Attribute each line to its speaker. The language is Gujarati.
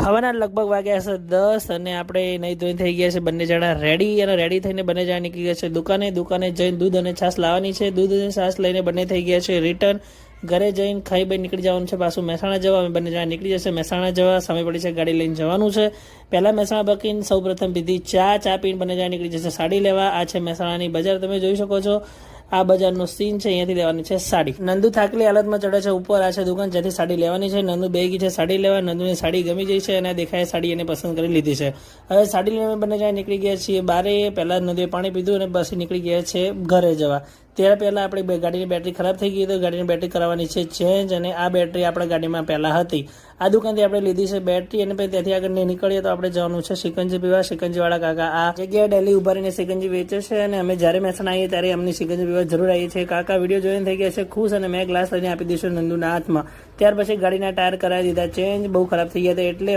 Speaker 1: હવાના લગભગ વાગ્યા છે 10 અને આપણે નહીં ધોઈને થઈ ગયા છે બંને જણા રેડી અને રેડી થઈને બંને જણા નીકળી ગયા છે દુકાને જઈને દૂધ અને છાશ લાવવાની છે. દૂધ અને છાશ લઈને બંને થઈ ગયા છે રિટર્ન. ઘરે જઈને ખાઈ બાઈ નીકળી જવાનું છે પાછું મહેસાણા જવા. અમે બંને જણા નીકળી જશે મહેસાણા જવા. સામે પડી છે ગાડી લઈને જવાનું છે. પહેલાં મહેસાણા બકીને સૌ પ્રથમ પીધી ચા પીને બંને જણા નીકળી જશે સાડી લેવા. આ છે મહેસાણાની બજાર, તમે જોઈ શકો છો. આ બજારનો સીન છે, અહીંયાથી લેવાની છે સાડી. નંદુ થાકલી હાલતમાં ચડે છે ઉપર. આ છે દુકાન જ્યાંથી સાડી લેવાની છે. નંદુ બે ગઈ છે સાડી લેવા. નંદુની સાડી ગમી ગઈ છે અને દેખાય સાડી એને પસંદ કરી લીધી છે. હવે સાડી લઈને બંને જણા નીકળી ગયા છીએ બારે. પહેલાં નંદુએ પાણી પીધું અને પછી નીકળી ગયા છે ઘરે જવા. ત્યારે પહેલાં આપણી ગાડીની બેટરી ખરાબ થઈ ગઈ તો ગાડીની બેટરી કરાવવાની છે ચેન્જ, અને આ બેટરી આપણા ગાડીમાં પહેલાં હતી. આ દુકાનથી આપણે લીધી છે બેટરી અને પછી ત્યાંથી આગળ નીકળીએ તો આપણે જવાનું છે સિકંજી પીવા. સિકંજીવાળા કાકા આ જગ્યાએ ડેલી ઉભા રહીને સિકંજી વેચે છે અને અમે જ્યારે મહેસાણા આવીએ ત્યારે એમની સિકંજી પીવા જરૂર આવીએ છીએ. કાકા વિડીયો જોઈને થઈ ગયા છે ખુશ અને મેં ગ્લાસ લઈને આપી દઈશું નંદુના હાથમાં. ત્યાર પછી ગાડીના ટાયર કરાવી દીધા ચેન્જ. બહુ ખરાબ થઈ ગયા હતા એટલે